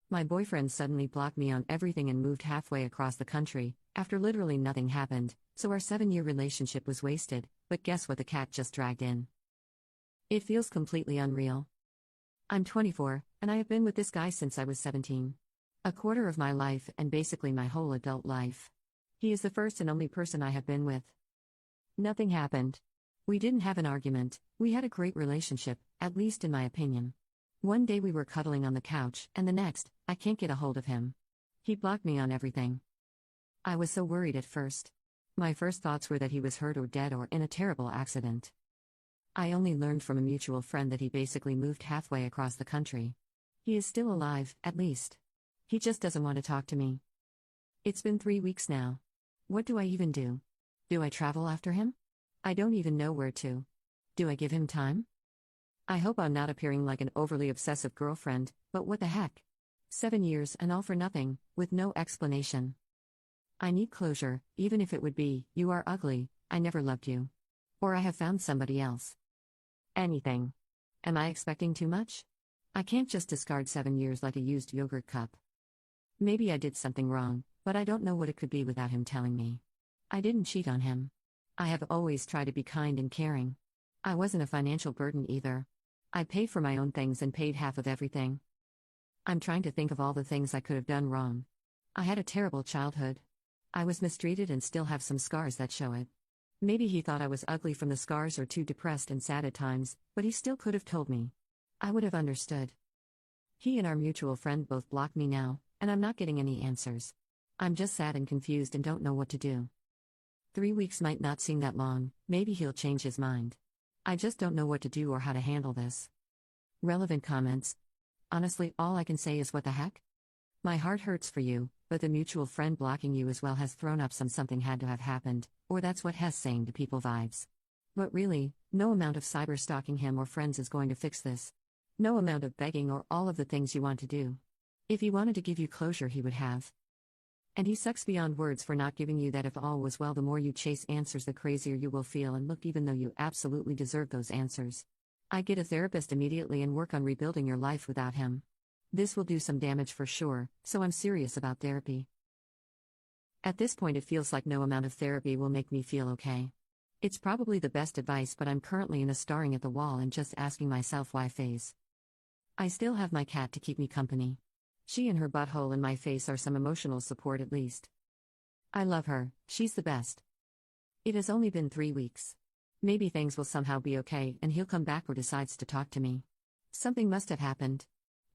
My boyfriend suddenly blocked me on everything and moved halfway across the country, after literally nothing happened, so our 7-year relationship was wasted, but guess what the cat just dragged in? It feels completely unreal. I'm 24, and I have been with this guy since I was 17. A quarter of my life and basically my whole adult life. He is the first and only person I have been with. Nothing happened. We didn't have an argument, we had a great relationship, at least in my opinion. One day we were cuddling on the couch, and the next, I can't get a hold of him. He blocked me on everything. I was so worried at first. My first thoughts were that he was hurt or dead or in a terrible accident. I only learned from a mutual friend that he basically moved halfway across the country. He is still alive, at least. He just doesn't want to talk to me. It's been 3 weeks now. What do I even do? Do I travel after him? I don't even know where to. Do I give him time? I hope I'm not appearing like an overly obsessive girlfriend, but what the heck? 7 years and all for nothing, with no explanation. I need closure, even if it would be, you are ugly, I never loved you. Or I have found somebody else. Anything. Am I expecting too much? I can't just discard 7 years like a used yogurt cup. Maybe I did something wrong, but I don't know what it could be without him telling me. I didn't cheat on him. I have always tried to be kind and caring. I wasn't a financial burden either. I paid for my own things and paid half of everything. I'm trying to think of all the things I could have done wrong. I had a terrible childhood. I was mistreated and still have some scars that show it. Maybe he thought I was ugly from the scars or too depressed and sad at times, but he still could have told me. I would have understood. He and our mutual friend both blocked me now, and I'm not getting any answers. I'm just sad and confused and don't know what to do. 3 weeks might not seem that long, maybe he'll change his mind. I just don't know what to do or how to handle this. Relevant comments. Honestly, all I can say is what the heck? My heart hurts for you, but the mutual friend blocking you as well has thrown up something had to have happened, or that's what Hess saying to people vibes. But really, no amount of cyber stalking him or friends is going to fix this. No amount of begging or all of the things you want to do. If he wanted to give you closure, he would have. And he sucks beyond words for not giving you that. If all was well, the more you chase answers, the crazier you will feel and look, even though you absolutely deserve those answers. I get a therapist immediately and work on rebuilding your life without him. This will do some damage for sure, so I'm serious about therapy. At this point, it feels like no amount of therapy will make me feel okay. It's probably the best advice, but I'm currently in a staring at the wall and just asking myself why phase. I still have my cat to keep me company. She and her butthole in my face are some emotional support at least. I love her, she's the best. It has only been 3 weeks. Maybe things will somehow be okay and he'll come back or decides to talk to me. Something must have happened.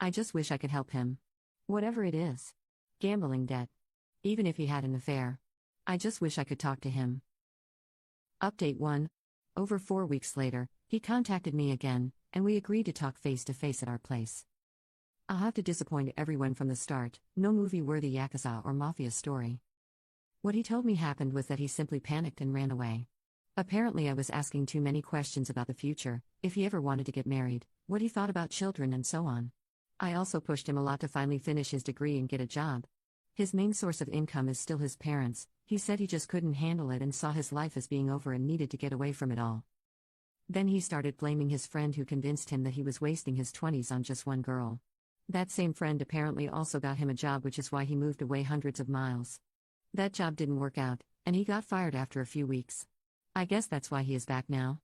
I just wish I could help him. Whatever it is. Gambling debt. Even if he had an affair. I just wish I could talk to him. Update 1. Over 4 weeks later, he contacted me again, and we agreed to talk face to face at our place. I'll have to disappoint everyone from the start, no movie-worthy Yakuza or Mafia story. What he told me happened was that he simply panicked and ran away. Apparently I was asking too many questions about the future, if he ever wanted to get married, what he thought about children and so on. I also pushed him a lot to finally finish his degree and get a job. His main source of income is still his parents. He said he just couldn't handle it and saw his life as being over and needed to get away from it all. Then he started blaming his friend who convinced him that he was wasting his 20s on just one girl. That same friend apparently also got him a job, which is why he moved away hundreds of miles. That job didn't work out, and he got fired after a few weeks. I guess that's why he is back now.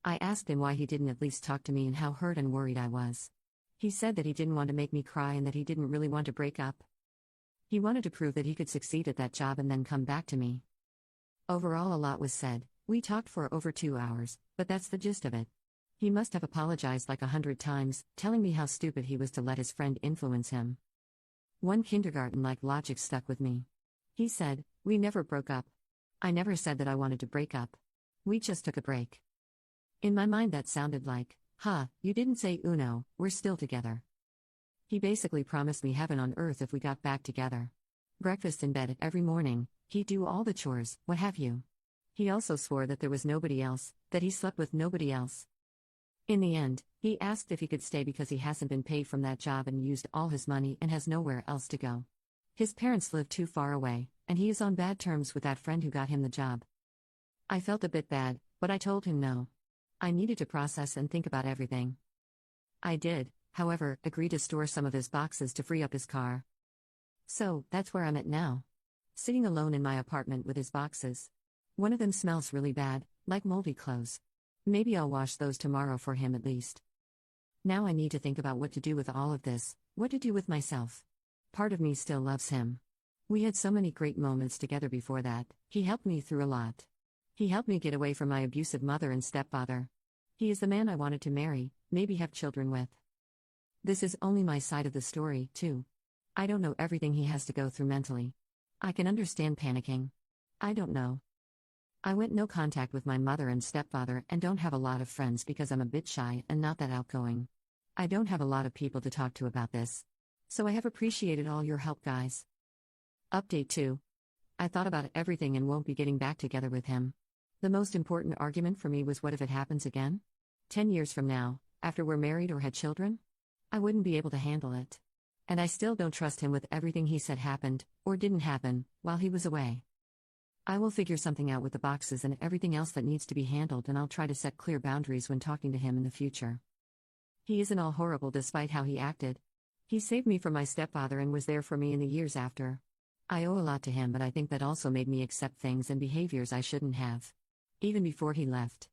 I asked him why he didn't at least talk to me and how hurt and worried I was. He said that he didn't want to make me cry and that he didn't really want to break up. He wanted to prove that he could succeed at that job and then come back to me. Overall, a lot was said. We talked for over 2 hours, but that's the gist of it. He must have apologized like 100 times, telling me how stupid he was to let his friend influence him. One kindergarten-like logic stuck with me. He said, "We never broke up. I never said that I wanted to break up. We just took a break." In my mind that sounded like, you didn't say uno, we're still together. He basically promised me heaven on earth if we got back together. Breakfast in bed every morning, he'd do all the chores, what have you. He also swore that there was nobody else, that he slept with nobody else. In the end, he asked if he could stay because he hasn't been paid from that job and used all his money and has nowhere else to go. His parents live too far away, and he is on bad terms with that friend who got him the job. I felt a bit bad, but I told him no. I needed to process and think about everything. I did, however, agreed to store some of his boxes to free up his car. So, that's where I'm at now. Sitting alone in my apartment with his boxes. One of them smells really bad, like moldy clothes. Maybe I'll wash those tomorrow for him at least. Now I need to think about what to do with all of this, what to do with myself. Part of me still loves him. We had so many great moments together before that, he helped me through a lot. He helped me get away from my abusive mother and stepfather. He is the man I wanted to marry, maybe have children with. This is only my side of the story, too. I don't know everything he has to go through mentally. I can understand panicking. I don't know. I went no contact with my mother and stepfather and don't have a lot of friends because I'm a bit shy and not that outgoing. I don't have a lot of people to talk to about this. So I have appreciated all your help, guys. Update 2. I thought about everything and won't be getting back together with him. The most important argument for me was, what if it happens again? 10 years from now, after we're married or had children? I wouldn't be able to handle it. And I still don't trust him with everything he said happened, or didn't happen, while he was away. I will figure something out with the boxes and everything else that needs to be handled, and I'll try to set clear boundaries when talking to him in the future. He isn't all horrible despite how he acted. He saved me from my stepfather and was there for me in the years after. I owe a lot to him, but I think that also made me accept things and behaviors I shouldn't have. Even before he left.